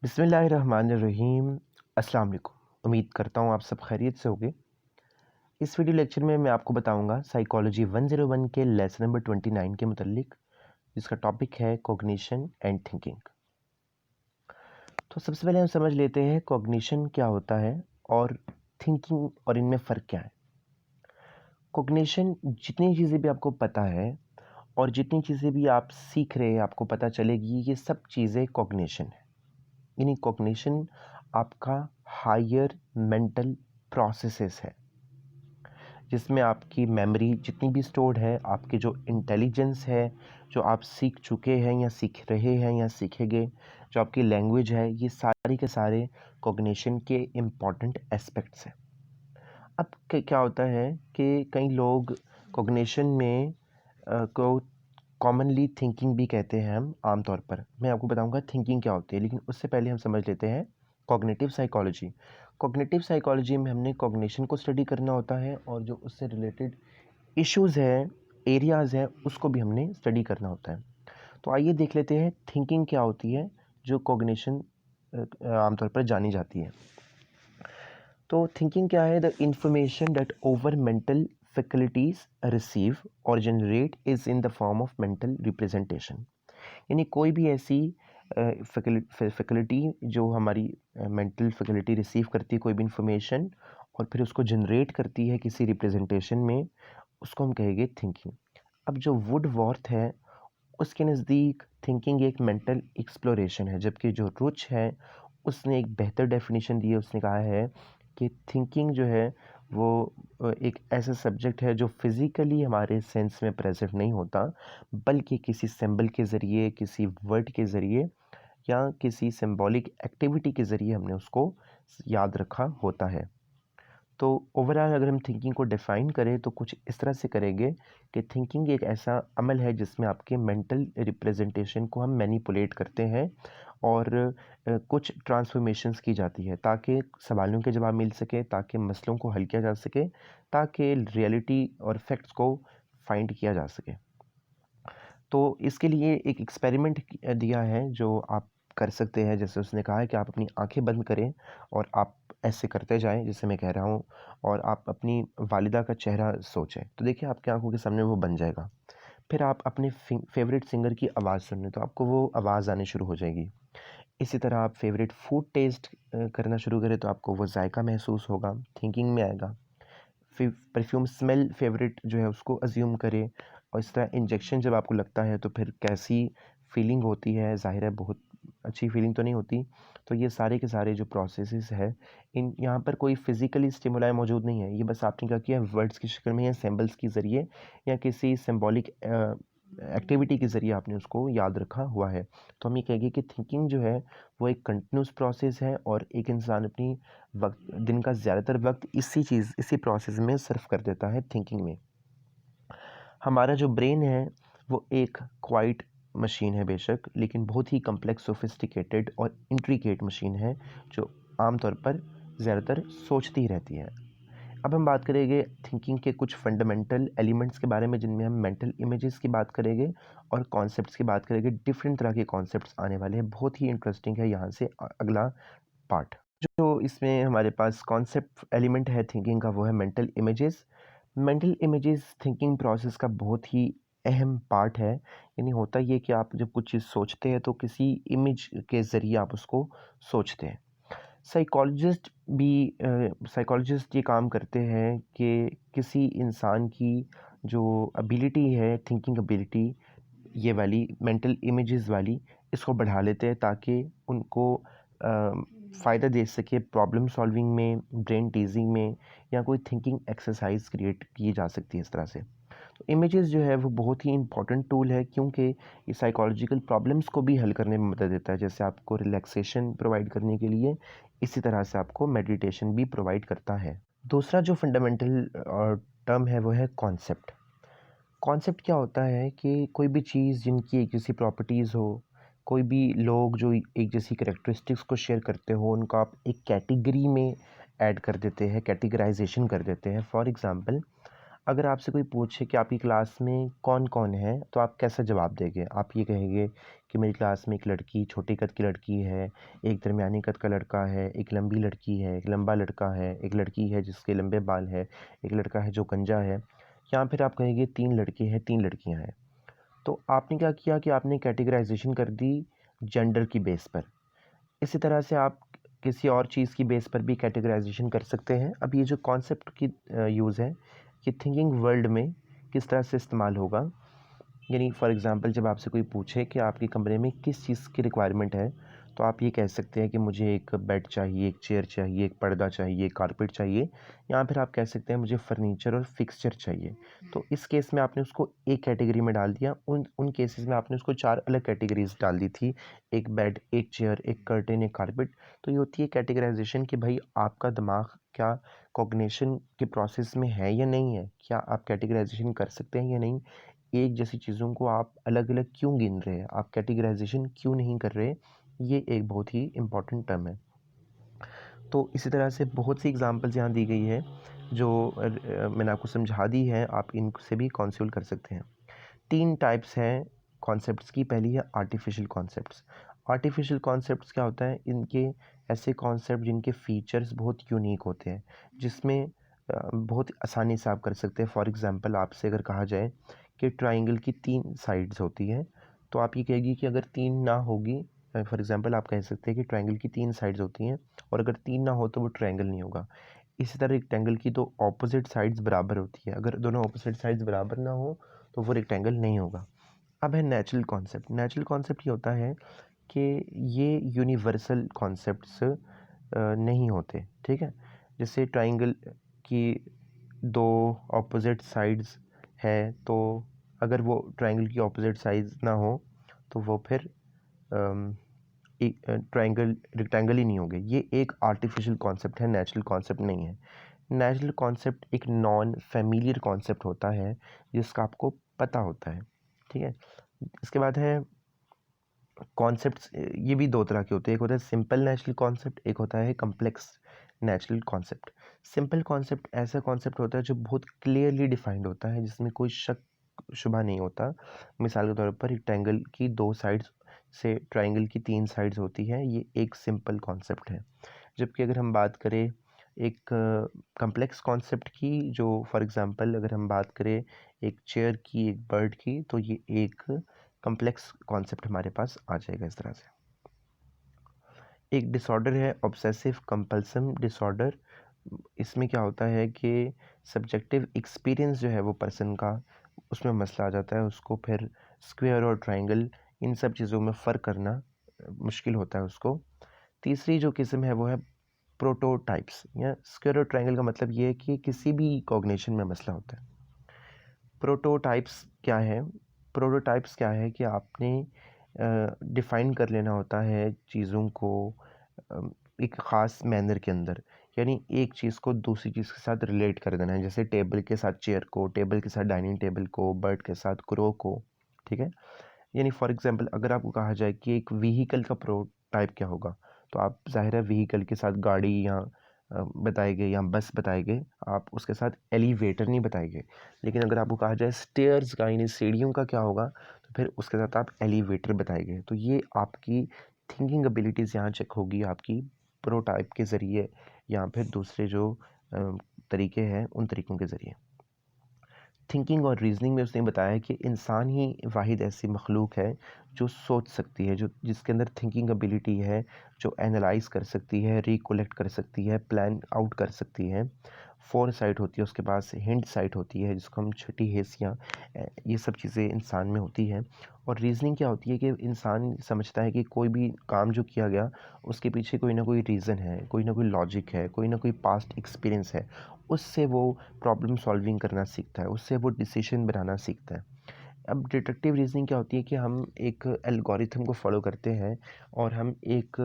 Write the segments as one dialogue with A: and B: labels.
A: बिस्मिल्लाहिर्रहमानिर्रहीम। अस्सलाम वालेकुम। उम्मीद करता हूँ आप सब खैरियत से होंगे। इस वीडियो लेक्चर में मैं आपको बताऊंगा साइकोलॉजी 101 के लेसन नंबर 29 के मुतालिक, जिसका टॉपिक है कॉग्निशन एंड थिंकिंग। तो सबसे पहले हम समझ लेते हैं कॉग्निशन क्या होता है और थिंकिंग और इनमें फ़र्क क्या है। कॉग्निशन जितनी चीज़ें भी आपको पता है और जितनी चीज़ें भी आप सीख रहे हैं, आपको पता चलेगी, ये सब चीज़ें कॉग्निशन है। यानी कॉग्निशन आपका हायर मेंटल प्रोसेसेस है, जिसमें आपकी मेमोरी जितनी भी स्टोर्ड है, आपकी जो इंटेलिजेंस है, जो आप सीख चुके हैं या सीख रहे हैं या सीखेंगे, जो आपकी लैंग्वेज है, ये सारी के सारे कॉग्निशन के इम्पॉर्टेंट एस्पेक्ट्स हैं। अब क्या होता है कि कई लोग कॉग्निशन में को कॉमनली थिंकिंग भी कहते हैं। हम आमतौर पर मैं आपको बताऊंगा थिंकिंग क्या होती है, लेकिन उससे पहले हम समझ लेते हैं कॉग्निटिव साइकोलॉजी। कॉग्निटिव साइकोलॉजी में हमने कॉग्निशन को स्टडी करना होता है और जो उससे रिलेटेड इश्यूज़ हैं, एरियाज़ हैं, उसको भी हमने स्टडी करना होता है। तो आइए देख लेते हैं थिंकिंग क्या होती है, जो कॉग्निशन आमतौर पर जानी जाती है। तो थिंकिंग क्या है? The information that our mental faculties receive और generate is in the form of mental representation. यानी कोई भी ऐसी फैकल्टी जो हमारी मेंटल फैकल्टी रिसीव करती है कोई भी इंफॉर्मेशन और फिर उसको जनरेट करती है किसी रिप्रेजेंटेशन में, उसको हम कहेंगे थिंकिंग। अब जो वुडवर्थ है, उसके नज़दीक थिंकिंग एक मेंटल एक्सप्लोरेशन है, जबकि जो रुच है उसने एक बेहतर डेफिनेशन दी है। उसने कहा है कि थिंकिंग जो है वो एक ऐसा सब्जेक्ट है जो फिज़िकली हमारे सेंस में प्रेजेंट नहीं होता, बल्कि किसी सिंबल के ज़रिए, किसी वर्ड के ज़रिए या किसी सिंबॉलिक एक्टिविटी के ज़रिए हमने उसको याद रखा होता है। तो ओवरऑल अगर हम थिंकिंग को डिफ़ाइन करें तो कुछ इस तरह से करेंगे कि थिंकिंग एक ऐसा अमल है जिसमें आपके मेंटल रिप्रेजेंटेशन को हम मैनिपुलेट करते हैं और कुछ ट्रांसफॉर्मेशंस की जाती है ताकि सवालों के जवाब मिल सके, ताकि मसलों को हल किया जा सके, ताकि रियलिटी और फैक्ट्स को फाइंड किया जा सके। तो इसके लिए एक एक्सपेरिमेंट दिया है जो आप कर सकते हैं। जैसे उसने कहा है कि आप अपनी आंखें बंद करें और आप ऐसे करते जाएं जैसे मैं कह रहा हूं, और आप अपनी वालिदा का चेहरा सोचें। तो देखिए आपकी आंखों के सामने वो बन जाएगा। फिर आप अपने फेवरेट सिंगर की आवाज़ सुनें तो आपको वो आवाज़ आनी शुरू हो जाएगी। इसी तरह आप फेवरेट फूड टेस्ट करना शुरू करें तो आपको वो जायका महसूस होगा, थिंकिंग में आएगा। परफ्यूम स्मेल फेवरेट जो है उसको अज्यूम करें, और इस तरह इंजेक्शन जब आपको लगता है तो फिर कैसी फीलिंग होती है, ज़ाहिर है बहुत अच्छी फीलिंग तो नहीं होती। तो ये सारे के सारे जो प्रोसेसेस है, इन यहाँ पर कोई फिज़िकली स्टिमुलाई मौजूद नहीं है। ये बस आपने क्या किया, वर्ड्स की शक्ल में या सिंबल्स के ज़रिए या किसी सिंबॉलिक एक्टिविटी के ज़रिए आपने उसको याद रखा हुआ है। तो हम ये कहेंगे कि थिंकिंग जो है वो एक कंटिन्यूस प्रोसेस है और एक इंसान अपनी वक्त दिन का ज़्यादातर वक्त इसी प्रोसेस में सर्व कर देता है थिंकिंग में। हमारा जो ब्रेन है वो एक क्वाइट मशीन है बेशक, लेकिन बहुत ही कम्प्लेक्स, सोफिस्टिकेटेड और इंट्रिकेट मशीन है जो आमतौर पर ज़्यादातर सोचती रहती है। अब हम बात करेंगे थिंकिंग के कुछ फंडामेंटल एलिमेंट्स के बारे में, जिनमें हम मेंटल इमेजेस की बात करेंगे और कॉन्सेप्ट्स की बात करेंगे। डिफरेंट तरह के कॉन्सेप्ट्स आने वाले हैं, बहुत ही इंटरेस्टिंग है यहाँ से अगला पार्ट। जो इसमें हमारे पास कॉन्सेप्ट एलिमेंट है थिंकिंग का, वो है mental images. Mental images thinking process का बहुत ही अहम पार्ट है। यानी होता ये कि आप जब कुछ चीज़ सोचते हैं तो किसी इमेज के ज़रिए आप उसको सोचते हैं। साइकोलॉजिस्ट ये काम करते हैं कि किसी इंसान की जो एबिलिटी है, थिंकिंग एबिलिटी, ये वाली मेंटल इमेजेस वाली, इसको बढ़ा लेते हैं ताकि उनको फ़ायदा दे सके प्रॉब्लम सॉल्विंग में, ब्रेन टीजिंग में, या कोई थिंकिंग एक्सरसाइज क्रिएट की जा सकती है इस तरह से। तो इमेजेस जो है वो बहुत ही इंपॉर्टेंट टूल है, क्योंकि ये साइकोलॉजिकल प्रॉब्लम्स को भी हल करने में मदद देता है। जैसे आपको रिलैक्सेशन प्रोवाइड करने के लिए, इसी तरह से आपको मेडिटेशन भी प्रोवाइड करता है। दूसरा जो फंडामेंटल टर्म है वो है कॉन्सेप्ट। कॉन्सेप्ट क्या होता है कि कोई भी चीज़ जिनकी एक जैसी प्रॉपर्टीज़ हो, कोई भी लोग जो एक जैसी कैरेक्टरिस्टिक्स को शेयर करते हो, उनको आप एक कैटेगरी में ऐड कर देते हैं, कैटेगराइजेशन कर देते हैं। फॉर एग्ज़ाम्पल, अगर आपसे कोई पूछे कि आपकी क्लास में कौन कौन है तो आप कैसा जवाब देंगे? आप ये कहेंगे कि मेरी क्लास में एक लड़की, छोटे कद की लड़की है, एक दरमियानी कद का लड़का है, एक लंबी लड़की है, एक लंबा लड़का है, एक लड़की है जिसके लंबे बाल है, एक लड़का है जो गंजा है, या फिर आप कहेंगे 3 लड़के हैं, 3 लड़कियां हैं। तो आपने क्या किया कि आपने कैटेगराइजेशन कर दी जेंडर की बेस पर। इसी तरह से आप किसी और चीज़ की बेस पर भी कैटेगराइजेशन कर सकते हैं। अब ये जो कॉन्सेप्ट की यूज़ है, ये थिंकिंग वर्ल्ड में किस तरह से इस्तेमाल होगा, यानी फॉर एग्ज़ाम्पल जब आपसे कोई पूछे कि आपके कमरे में किस चीज़ की रिक्वायरमेंट है, तो आप ये कह सकते हैं कि मुझे एक बेड चाहिए, एक चेयर चाहिए, एक पर्दा चाहिए, एक कारपेट चाहिए, या फिर आप कह सकते हैं मुझे फर्नीचर और फिक्सचर चाहिए। तो इस केस में आपने उसको एक कैटेगरी में डाल दिया, उन केसेस में आपने उसको 4 अलग कैटेगरीज डाल दी थी, एक बेड, एक चेयर, एक कर्टेन, एक कारपेट। तो ये होती है कैटेगराइजेशन कि भाई आपका दिमाग क्या कॉग्निशन के प्रोसेस में है या नहीं है, क्या आप कैटेगराइजेशन कर सकते हैं या नहीं, एक जैसी चीज़ों को आप अलग अलग क्यों गिन रहे हैं, आप कैटेगराइजेशन क्यों नहीं कर रहे, ये एक बहुत ही इम्पॉर्टेंट टर्म है। तो इसी तरह से बहुत सी एग्जांपल्स यहाँ दी गई है जो मैंने आपको समझा दी है, आप इनसे भी कॉन्सिडर कर सकते हैं। 3 टाइप्स हैं कॉन्सेप्ट्स की। पहली है आर्टिफिशियल कॉन्सेप्ट्स। आर्टिफिशियल कॉन्सेप्ट्स क्या होता है, इनके ऐसे कॉन्सेप्ट जिनके फीचर्स बहुत यूनिक होते हैं, जिसमें बहुत आसानी से आप कर सकते हैं। फॉर एग्जांपल आपसे अगर कहा जाए कि ट्राइंगल की 3 साइड्स होती हैं, तो आप ये कहेगी कि अगर 3 ना होगी, फॉर एग्जांपल आप कह सकते हैं कि ट्राइंगल की 3 साइड्स होती हैं और अगर 3 ना हो तो वो ट्राइंगल नहीं होगा। इसी तरह रेक्टेंगल की 2 ऑपोजिट साइड्स बराबर होती है, अगर दोनों ऑपोजिट साइड्स बराबर ना हो तो वो रेक्टेंगल नहीं होगा। अब है नेचुरल कॉन्सेप्ट। नेचुरल कॉन्सेप्ट ये होता है कि ये यूनिवर्सल कॉन्सेप्ट्स नहीं होते, ठीक है। जैसे ट्राइंगल की 2 ऑपोजिट साइड्स है, तो अगर वो ट्राइंगल की ऑपोजिट साइड्स ना हो तो वो फिर एक ट्राइंगल रेक्टेंगल ही नहीं होंगे। ये एक आर्टिफिशियल कॉन्सेप्ट है, नेचुरल कॉन्सेप्ट नहीं है। नेचुरल कॉन्सेप्ट एक नॉन फेमिलियर कॉन्सेप्ट होता है जिसका आपको पता होता है, ठीक है। इसके बाद है कॉन्सेप्ट्स, ये भी 2 तरह के होते हैं, एक होता है सिंपल नेचुरल कॉन्सेप्ट, एक होता है complex natural concept. Simple concept ऐसा कॉन्सेप्ट होता है जो बहुत क्लियरली डिफाइंड होता है, जिसमें कोई शक शुबा नहीं होता। मिसाल के तौर पर रेक्टेंगल की 2 साइड्स से ट्राइंगल की 3 साइड्स होती हैं, ये एक सिंपल कॉन्सेप्ट है। जबकि अगर हम बात करें एक कॉम्प्लेक्स कॉन्सेप्ट की, जो फॉर एग्जांपल अगर हम बात करें एक चेयर की, एक बर्ड की, तो ये एक कॉम्प्लेक्स कॉन्सेप्ट हमारे पास आ जाएगा इस तरह से। एक डिसऑर्डर है ऑब्सेसिव कंपल्सिव डिसऑर्डर। इसमें क्या होता है कि सब्जेक्टिव एक्सपीरियंस जो है वो पर्सन का, उसमें मसला आ जाता है, उसको फिर स्क्वायर और ट्रायंगल इन सब चीज़ों में फ़र्क करना मुश्किल होता है उसको। तीसरी जो किस्म है वो है प्रोटोटाइप्स, या स्क्वायर और ट्रायंगल का मतलब ये है कि किसी भी कॉग्निशन में मसला होता है। प्रोटोटाइप्स क्या है? प्रोटोटाइप्स क्या है कि आपने डिफ़ाइन कर लेना होता है चीज़ों को अ, एक ख़ास मैनर के अंदर, यानी एक चीज़ को दूसरी चीज़ के साथ रिलेट कर देना है। जैसे टेबल के साथ चेयर को, टेबल के साथ डाइनिंग टेबल को, बर्ड के साथ क्रो को, ठीक है। यानी फॉर एग्जांपल अगर आपको कहा जाए कि एक व्हीकल का प्रोटाइप क्या होगा, तो आप ज़ाहिर है व्हीकल के साथ गाड़ी या बताएंगे या बस बताएंगे, आप उसके साथ एलिवेटर नहीं बताएंगे। लेकिन अगर आपको कहा जाए स्टेयर्स का, यानी सीढ़ियों का क्या होगा, तो फिर उसके साथ आप एलिवेटर बताएंगे। तो ये आपकी थिंकिंग एबिलिटीज़ यहाँ चेक होगी आपकी प्रोटाइप के ज़रिए, या फिर दूसरे जो तरीके हैं उन तरीक़ों के ज़रिए। थिंकिंग और रीजनिंग में उसने बताया कि इंसान ही वाहिद ऐसी मखलूक है जो सोच सकती है, जो जिसके अंदर थिंकिंग एबिलिटी है, जो एनालाइज कर सकती है, रिकोलेक्ट कर सकती है, प्लान आउट कर सकती है। फोर साइट होती है उसके पास, हिंड साइट होती है जिसको हम छठी हेसियाँ, ये सब चीज़ें इंसान में होती हैं। और रीजनिंग क्या होती है कि इंसान समझता है कि कोई भी काम जो किया गया उसके पीछे कोई ना कोई रीज़न है, कोई ना कोई लॉजिक है, कोई ना कोई पास्ट एक्सपीरियंस है, उससे वो प्रॉब्लम सॉल्विंग करना सीखता है, उससे वो डिसीजन बनाना सीखता है। अब डिडक्टिव रीजनिंग क्या होती है कि हम एक एल्गोरिथम को फॉलो करते हैं और हम एक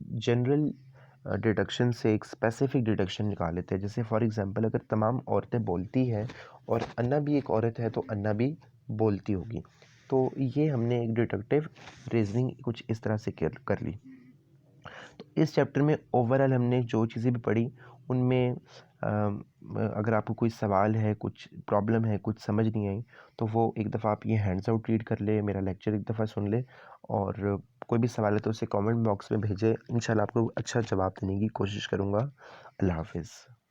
A: जनरल डिडक्शन से एक स्पेसिफिक डिडक्शन निकाल लेते हैं। जैसे फॉर एग्जांपल अगर तमाम औरतें बोलती हैं और अन्ना भी एक औरत है, तो अन्ना भी बोलती होगी। तो ये हमने एक डिडक्टिव रीजनिंग कुछ इस तरह से कर ली। तो इस चैप्टर में ओवरऑल हमने जो चीज़ें भी पढ़ी उनमें अगर आपको कोई सवाल है, कुछ प्रॉब्लम है, कुछ समझ नहीं आई, तो वो एक दफ़ा आप ये हैंड्स आउट रीड कर ले, मेरा लेक्चर एक दफ़ा सुन ले, और कोई भी सवाल है तो उसे कमेंट बॉक्स में भेजें। इंशाल्लाह आपको अच्छा जवाब देने की कोशिश करूँगा। अल्लाह हाफ़िज़।